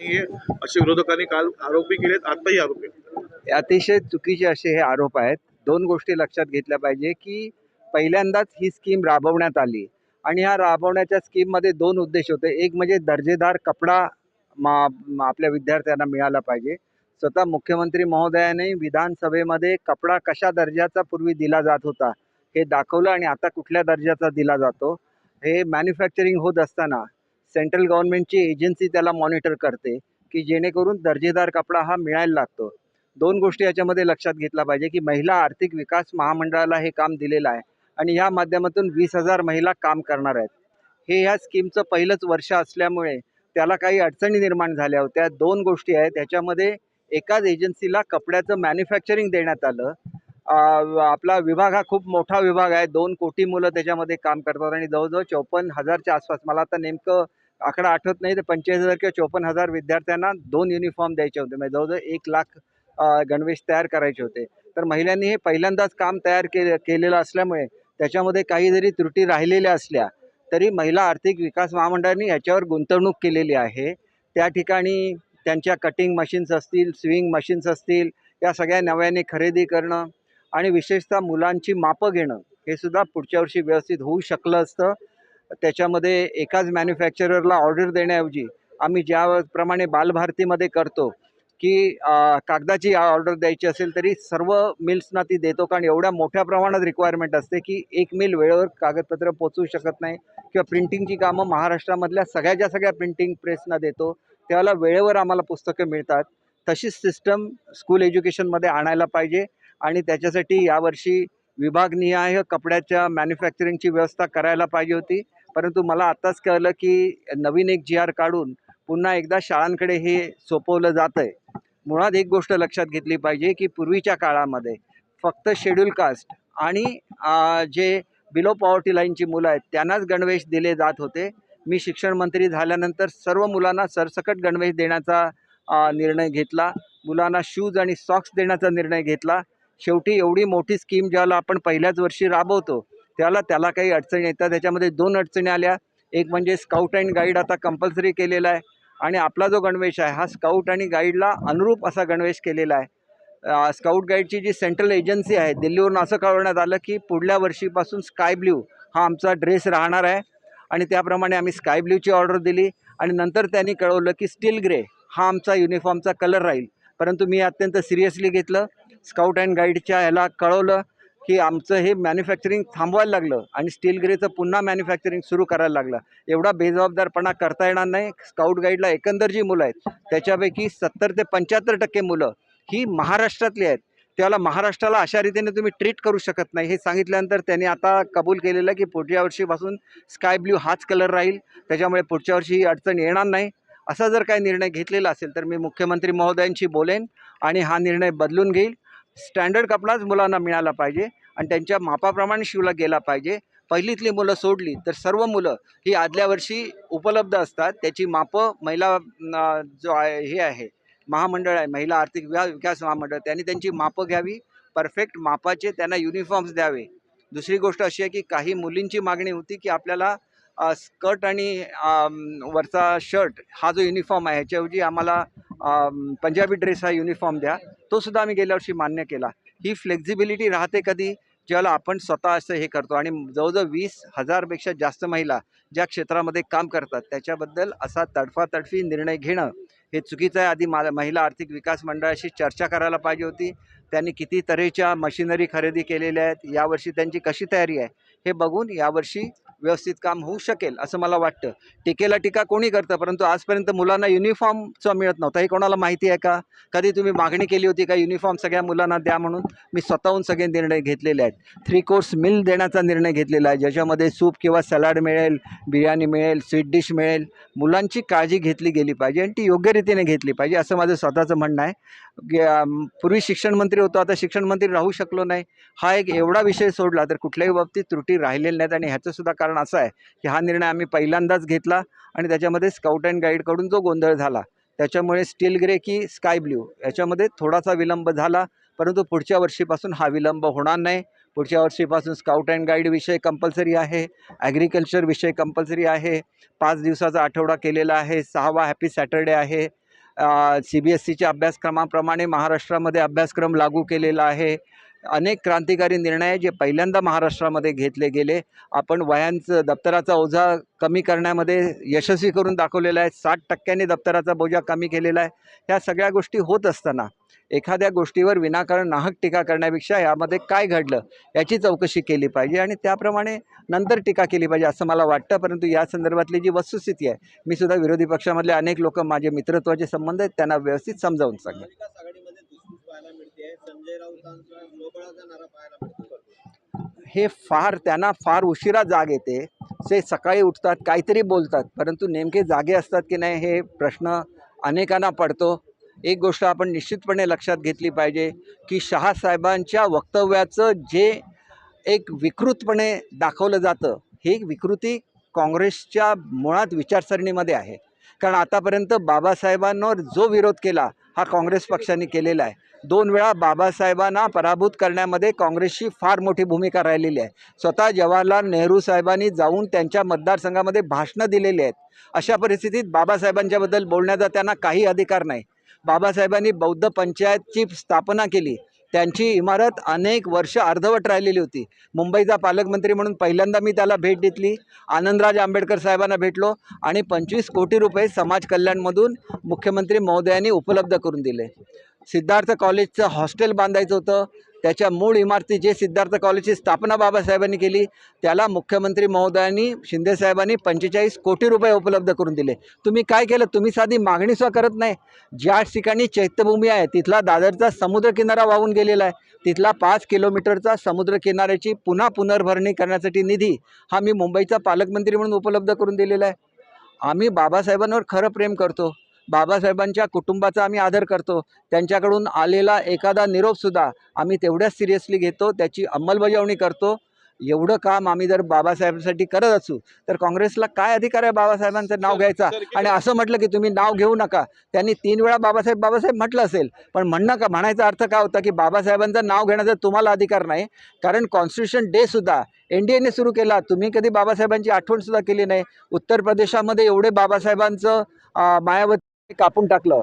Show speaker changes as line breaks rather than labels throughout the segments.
नाहीये असे विरोधकांनी काल आरोपही केलेत, आताही आरोप आहेत.
अतिशय चुकीचे असे हे आरोप आहेत. दोन गोष्टी लक्षात घेतल्या पाहिजे की पहिल्यांदाच ही स्कीम राबवण्यात आली आणि ह्या राबवण्याच्या स्कीममध्ये दोन उद्देश होते. एक म्हणजे दर्जेदार कपडा आपल्या विद्यार्थ्यांना मिळाला पाहिजे. स्वतः मुख्यमंत्री महोदयाने विधानसभेमध्ये कपडा कशा दर्जाचा पूर्वी दिला जात होता हे दाखवलं आणि आता कुठल्या दर्जाचा दिला जातो हे मॅन्युफॅक्चरिंग होत असताना सेंट्रल गव्हर्नमेंटची एजन्सी त्याला मॉनिटर करते की जेणेकरून दर्जेदार कपडा हा मिळायला लागतो. दोन गोष्टी याच्यामध्ये लक्षात घेतला पाहिजे की महिला आर्थिक विकास महामंडळाला हे काम दिलेलं आहे आणि या माध्यमातून 20,000 महिला काम करणार आहेत. हे ह्या स्कीमचं पहिलंच वर्ष असल्यामुळे त्याला काही अडचणी निर्माण झाल्या होत्या. दोन गोष्टी आहेत त्याच्यामध्ये. एकाच एजन्सीला कपड्याचं मॅन्युफॅक्चरिंग देण्यात आलं. आपला विभाग हा खूप मोठा विभाग आहे. 2 कोटी मुलं त्याच्यामध्ये काम करतात आणि जवळजवळ 54,000च्या आसपास, मला आता नेमकं आकडा आठवत नाही, तर 45,000 किंवा 54,000 विद्यार्थ्यांना 2 युनिफॉर्म द्यायचे होते. म्हणजे जवळजवळ 1,00,000 गणवेश तयार करायचे होते. तर महिलांनी हे पहिल्यांदाच काम तयार केलेलं असल्यामुळे त्याच्यामध्ये काही जरी त्रुटी राहिलेल्या असल्या तरी महिला आर्थिक विकास महामंडळाने याच्यावर गुंतवणूक केलेली आहे. त्या ठिकाणी त्यांच्या कटिंग मशीन्स असतील, स्विंग मशीन्स असतील, या सगळ्या नव्याने खरेदी करणं आणि विशेषतः मुलांची मापं घेणं हे सुद्धा पुढच्या वर्षी व्यवस्थित होऊ शकलं असतं. त्याच्यामध्ये एकाच मॅन्युफॅक्चररला ऑर्डर देण्याऐवजी आम्ही ज्याप्रमाणे बालभारतीमध्ये करतो की कागदाची ऑर्डर द्यायची असेल तरी सर्व मिल्सना ती देतो, कारण एवढ्या मोठ्या प्रमाणात रिक्वायरमेंट असते की एक मिल वेळेवर कागदपत्र पोचवू शकत नाही. किंवा प्रिंटिंगची कामं महाराष्ट्रामधल्या सगळ्या प्रिंटिंग प्रेसना देतो, त्याला वेळेवर आम्हाला पुस्तकं मिळतात. तशीच सिस्टम स्कूल एज्युकेशनमध्ये आणायला पाहिजे आणि त्याच्यासाठी यावर्षी विभागनिहाय कपड्याच्या मॅन्युफॅक्चरिंगची व्यवस्था करायला पाहिजे होती. परंतु मला आत्ताच कळलं की नवीन एक GR काढून पुन्हा एकदा शाळांकडे हे सोपवलं जातं आहे. मुळात एक गोष्ट लक्षात घेतली पाहिजे की पूर्वीच्या काळामध्ये फक्त शेड्यूल कास्ट आणि जे बिलो पॉवर्टी लाईनची मुलं आहेत त्यांनाच गणवेश दिले जात होते. मी शिक्षण मंत्री झाल्यानंतर सर्व मुलांना सरसकट गणवेश देण्याचा निर्णय घेतला. मुलांना शूज आणि सॉक्स देण्याचा निर्णय घेतला. शेवटी एवढी मोठी स्कीम ज्याला आपण पहिल्याच वर्षी राबवतो त्याला काही अडचणी येतात. त्याच्यामध्ये 2 अडचणी आल्या. एक म्हणजे स्काउट अँड गाईड आता कंपल्सरी केलेला आहे आणि आपला जो गणवेश आहे हा स्काउट आणि गाईडला अनुरूप असा गणवेश केलेला आहे. स्काउट गाईडची जी सेंट्रल एजन्सी आहे दिल्लीवरून असं कळवण्यात आलं की पुढल्या वर्षीपासून स्काय ब्ल्यू हा आमचा ड्रेस राहणार आहे आणि त्याप्रमाणे आम्ही स्काय ब्ल्यूची ऑर्डर दिली आणि नंतर त्यांनी कळवलं की स्टील ग्रे हा आमचा युनिफॉर्मचा कलर राहील. परंतु मी अत्यंत सिरियसली घेतलं. स्काउट अँड गाईडच्या ह्याला कळवलं की आमचं हे मॅन्युफॅक्चरिंग थांबवायला लागलं आणि स्टील ग्रेचं पुन्हा मॅन्युफॅक्चरिंग सुरू करायला लागलं. एवढा बेजबाबदारपणा करता येणार नाही. स्काउट गाईडला एकंदर जी मुलं आहेत त्याच्यापैकी 70 ते 75% मुलं ही महाराष्ट्रातली आहेत. त्याला महाराष्ट्राला अशा रीतीने तुम्ही ट्रीट करू शकत नाही हे सांगितल्यानंतर त्यांनी आता कबूल केलेलं की पुढच्या वर्षीपासून स्काय ब्ल्यू हाच कलर राहील, त्याच्यामुळे पुढच्या वर्षी ही अडचण येणार नाही. असा जर काही निर्णय घेतलेला असेल तर मी मुख्यमंत्री महोदयांशी बोलेन आणि हा निर्णय बदलून घेईल. स्टँडर्ड कपडाच मुलांना मिळाला पाहिजे आणि त्यांच्या मापाप्रमाणे शिवला गेला पाहिजे. पहिलीतली मुलं सोडली तर सर्व मुलं ही आदल्या वर्षी उपलब्ध असतात. त्याची मापं महिला जो आहे हे आहे महामंडळ आहे, महिला आर्थिक विकास महामंडळ, त्यांनी त्यांची मापं घ्यावी. परफेक्ट मापाचे त्यांना युनिफॉर्म्स द्यावे. दुसरी गोष्ट अशी आहे की काही मुलींची मागणी होती की आपल्याला स्कर्ट आणि वरचा शर्ट हा जो युनिफॉर्म आहे ह्याच्याऐवजी आम्हाला पंजाबी ड्रेस हा युनिफॉर्म द्या. तो सुद्धा आम्ही गेल्या वर्षी मान्य केला. ही फ्लेक्झिबिलिटी राहते कधी ज्याला आपण स्वतः असं हे करतो आणि जवळजवळ 20,000पेक्षा जास्त महिला ज्या क्षेत्रामध्ये काम करतात त्याच्याबद्दल असा तडफातडफी निर्णय घेणं हे चुकीचं आहे. आधी महिला आर्थिक विकास मंडळाशी चर्चा करायला पाहिजे होती. त्यांनी किती तऱ्हेच्या मशिनरी खरेदी केलेल्या आहेत, यावर्षी त्यांची कशी तयारी आहे हे बघून यावर्षी व्यवस्थित काम होऊ शकेल असं मला वाटतं. टीकेला टीका कोणी करतं, परंतु आजपर्यंत मुलांना युनिफॉर्मचं मिळत नव्हतं हे कोणाला माहिती आहे का? कधी तुम्ही मागणी केली होती का युनिफॉर्म सगळ्या मुलांना द्या म्हणून? मी स्वतःहून सगळे निर्णय घेतलेले आहेत. 3 कोर्स मील देण्याचा निर्णय घेतलेला आहे ज्याच्यामध्ये सूप किंवा सलाड मिळेल, बिर्याणी मिळेल, स्वीट डिश मिळेल. मुलांची काळजी घेतली गेली पाहिजे आणि ती योग्य रीतीने घेतली पाहिजे असं माझं स्वतःचं म्हणणं आहे. पूर्वी शिक्षण मंत्री होतो, आता शिक्षण मंत्री राहू शकलो नाही. हा एक एवढा विषय सोडला तर कुठल्याही बाबतीत त्रुटी राहिलेल्या नाहीत आणि ह्याचंसुद्धा कारण असं आहे की हा निर्णय आम्ही पहिल्यांदाच घेतला आणि त्याच्यामध्ये स्काउट अँड गाईडकडून जो गोंधळ झाला त्याच्यामुळे स्टील ग्रे की स्काय ब्ल्यू याच्यामध्ये थोडासा विलंब झाला. परंतु पुढच्या वर्षीपासून हा विलंब होणार नाही. पुढच्या वर्षीपासून स्काउट अँड गाईड विषय कंपल्सरी आहे, ॲग्रिकल्चर विषय कंपल्सरी आहे. 5 दिवसाचा आठवडा केलेला आहे, 6वा हॅपी सॅटर्डे आहे. CBSEच्या अभ्यासक्रमाप्रमाणे महाराष्ट्रामध्ये अभ्यासक्रम लागू केलेला आहे. अनेक क्रांतिकारी निर्णय जे पहिल्यांदा महाराष्ट्रामध्ये घेतले गेले. आपण वह्यांचं दप्तराचा ओझा कमी करण्यामध्ये यशस्वी करून दाखवलेला आहे. 60% दप्तराचा बोजा कमी केलेला आहे. ह्या सगळ्या गोष्टी होत असताना एखाद्या गोष्टीवर विनाकारण नाहक टीका करण्यापेक्षा यामध्ये काय घडलं याची चौकशी केली पाहिजे आणि त्याप्रमाणे नंतर टीका केली पाहिजे असं मला वाटतं. परंतु या संदर्भातली जी वस्तुस्थिती आहे, मी सुद्धा विरोधी पक्षामधले अनेक लोक माझे मित्रत्वाचे संबंध आहेत त्यांना व्यवस्थित समजावून सांगेन.
महाविकास आघाडीमध्ये धुसफूस पाहायला मिळते. संजय राऊतांचा स्वबळाचा नारा पाहायला मिळतो.
हे त्यांना फार उशिरा जाग येते. ते सकाळी उठतात, काहीतरी बोलतात, परंतु नेमके जागे असतात की नाही हे प्रश्न अनेकांना पडतो. एक गोष्ट आपण निश्चितपणे लक्षात घेतली पाहिजे की शहासाहेबांच्या वक्तव्याचं जे एक विकृतपणे दाखवलं जातं, ही विकृती काँग्रेसच्या मुळात विचारसरणीमध्ये आहे. कारण आतापर्यंत बाबासाहेबांवर जो विरोध केला हा काँग्रेस पक्षाने केलेला आहे. 2 वेळा बाबासाहेबांना पराभूत करण्यामध्ये काँग्रेसची फार मोठी भूमिका राहिलेली आहे. स्वतः जवाहरलाल नेहरू साहेबांनी जाऊन त्यांच्या मतदारसंघामध्ये भाषणं दिलेली आहेत. अशा परिस्थितीत बाबासाहेबांच्याबद्दल बोलण्याचा त्यांना काही अधिकार नाही. बाबासाहेबांनी बौद्ध पंचायतची स्थापना केली. त्यांची इमारत अनेक वर्ष अर्धवट राहिलेली होती. मुंबईचा पालकमंत्री म्हणून पहिल्यांदा मी त्याला भेट दिली. आनंदराज आंबेडकर साहेबांना भेटलो आणि 25 कोटी रुपये समाज कल्याणमधून मुख्यमंत्री महोदयांनी उपलब्ध करून दिले. सिद्धार्थ कॉलेजचं हॉस्टेल बांधायचं होतं. त्याच्या मूळ इमारती जे सिद्धार्थ कॉलेजची स्थापना बाबासाहेबांनी केली त्याला मुख्यमंत्री महोदयांनी शिंदेसाहेबांनी 45 कोटी रुपये उपलब्ध करून दिले. तुम्ही काय केलं? तुम्ही साधी मागणीसुद्धा करत नाही. ज्या ठिकाणी चैत्यभूमी आहे तिथला दादरचा समुद्रकिनारा वाहून गेलेला आहे. तिथला 5 किलोमीटरचा समुद्रकिनाऱ्याची पुनर्भरणी करण्यासाठी निधी हा मी मुंबईचा पालकमंत्री म्हणून उपलब्ध करून दिलेला आहे. आम्ही बाबासाहेबांवर खरं प्रेम करतो. बाबासाहेबांच्या कुटुंबाचा आम्ही आदर करतो. त्यांच्याकडून आलेला एखादा निरोपसुद्धा आम्ही तेवढ्याच सिरियसली घेतो, त्याची अंमलबजावणी करतो. एवढं काम आम्ही जर बाबासाहेबांसाठी करत असू तर काँग्रेसला काय अधिकार आहे बाबासाहेबांचं नाव घ्यायचा? आणि असं म्हटलं की तुम्ही नाव घेऊ नका. त्यांनी 3 वेळा बाबासाहेब म्हटलं असेल, पण म्हणायचा अर्थ काय होता की बाबासाहेबांचं नाव घेण्याचा तुम्हाला अधिकार नाही. कारण कॉन्स्टिट्यूशन डे सुद्धा NDAने सुरू केला. तुम्ही कधी बाबासाहेबांची आठवणसुद्धा केली नाही. उत्तर प्रदेशामध्ये एवढे बाबासाहेबांचं मायावती कापून टाकलं.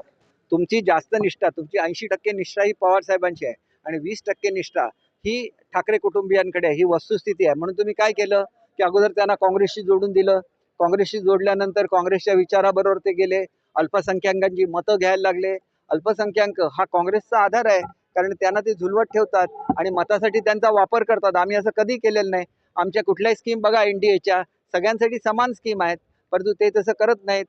तुमची जास्त निष्ठा, तुमची 80% निष्ठा ही पवारसाहेबांची आहे आणि 20% निष्ठा ही ठाकरे कुटुंबियांकडे आहे. ही वस्तुस्थिती आहे. म्हणून तुम्ही काय केलं की अगोदर त्यांना काँग्रेसशी जोडून दिलं. काँग्रेसशी जोडल्यानंतर काँग्रेसच्या विचाराबरोबर ते गेले. अल्पसंख्याकांची मतं घ्यायला लागले. अल्पसंख्याक हा काँग्रेसचा आधार आहे, कारण त्यांना ते झुलवत ठेवतात आणि मतासाठी त्यांचा वापर करतात. आम्ही असं कधी केलेलं नाही. आमच्या कुठल्याही स्कीम बघा NDAच्या सगळ्यांसाठी समान स्कीम आहेत, परंतु ते तसं करत नाहीत.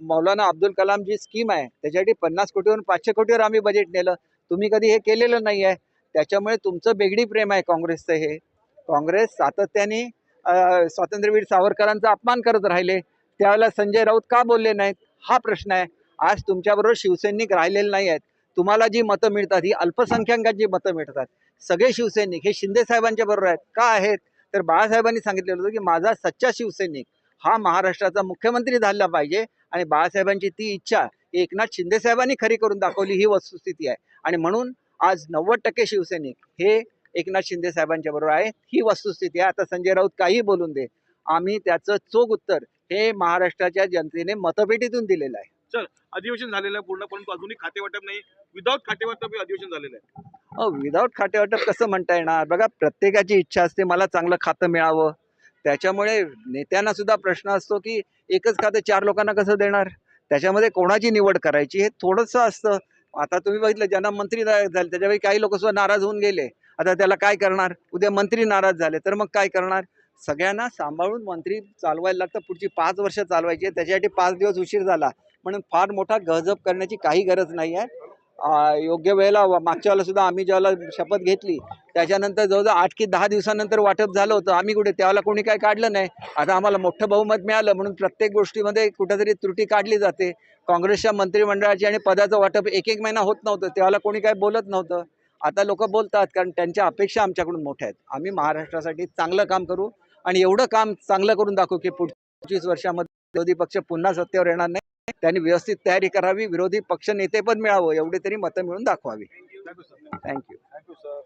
मौलाना अब्दुल कलाम जी स्कीम आहे त्याच्यासाठी 50 कोटीवरून 500 कोटीवर आम्ही बजेट नेलं. तुम्ही कधी हे केलेलं नाही आहे. त्याच्यामुळे तुमचं बेगडी प्रेम आहे काँग्रेसचं. हे काँग्रेस सातत्याने स्वातंत्र्यवीर सावरकरांचा अपमान करत राहिले. त्यावेळेला संजय राऊत का बोलले नाहीत हा प्रश्न आहे. आज तुमच्याबरोबर शिवसैनिक राहिलेले नाही आहेत. तुम्हाला जी मतं मिळतात ही अल्पसंख्याकांची मतं मिळतात. सगळे शिवसैनिक हे शिंदे साहेबांच्या बरोबर आहेत. का आहेत? तर बाळासाहेबांनी सांगितलेलं होतं की माझा सच्चा शिवसैनिक हा महाराष्ट्राचा मुख्यमंत्री झाला पाहिजे आणि बाळासाहेबांची ती इच्छा एकनाथ शिंदे साहेबांनी खरी करून दाखवली. ही वस्तुस्थिती आहे आणि म्हणून आज 90% शिवसैनिक हे एकनाथ शिंदे साहेबांच्या बरोबर आहे. ही वस्तुस्थिती आहे. आता संजय राऊत काही बोलून दे, आम्ही त्याचं चोख उत्तर हे महाराष्ट्राच्या जनतेने मतपेटीतून दिलेलं आहे.
चल, अधिवेशन झालेलं आहे पूर्ण, परंतु अजूनही खातेवाटप नाही. विदाऊट खातेवाटप हे अधिवेशन झालेलं आहे.
विदाऊट खातेवाटप कसं म्हणता येणार? बघा, प्रत्येकाची इच्छा असते मला चांगलं खातं मिळावं. त्याच्यामुळे नेत्यांना सुद्धा प्रश्न असतो की एकच खातं 4 लोकांना कसं देणार? त्याच्यामध्ये कोणाची निवड करायची हे थोडंसं असतं. आता तुम्ही बघितलं ज्यांना मंत्री झाले त्याच्यावेळी काही लोक सुद्धा नाराज होऊन गेले. आता त्याला काय करणार? उद्या मंत्री नाराज झाले तर मग काय करणार? सगळ्यांना सांभाळून मंत्री चालवायला लागतं. पुढची 5 वर्ष चालवायची, त्याच्यासाठी 5 दिवस उशीर झाला म्हणून फार मोठा गजब करण्याची काही गरज नाही आहे. योग्य वेळेला मागच्या वेळेला सुद्धा आम्ही ज्यावेळेला शपथ घेतली त्याच्यानंतर जवळजवळ 8 की 10 दिवसानंतर वाटप झालं होतं. आम्ही कुठे त्यावेळेला कोणी काय काढलं नाही. आता आम्हाला मोठं बहुमत मिळालं म्हणून प्रत्येक गोष्टीमध्ये कुठेतरी त्रुटी काढली जाते. काँग्रेसच्या मंत्रिमंडळाची आणि पदाचं वाटप 1 महिना होत नव्हतं, त्यावेळेला कोणी काय बोलत नव्हतं. आता लोक बोलतात कारण त्यांच्या अपेक्षा आमच्याकडून मोठ्या आहेत. आम्ही महाराष्ट्रासाठी चांगलं काम करू आणि एवढं काम चांगलं करून दाखवू की पुढच्या 25 वर्षामध्ये विरोधी पक्ष पुन्हा सत्तेवर येणार नाही. त्यांनी व्यवस्थित तयारी करावी, विरोधी पक्ष नेतेपद मिळावं, एवढे तरी मतं मिळून दाखवावी.
Thank you sir.
Thank you.
Thank you sir.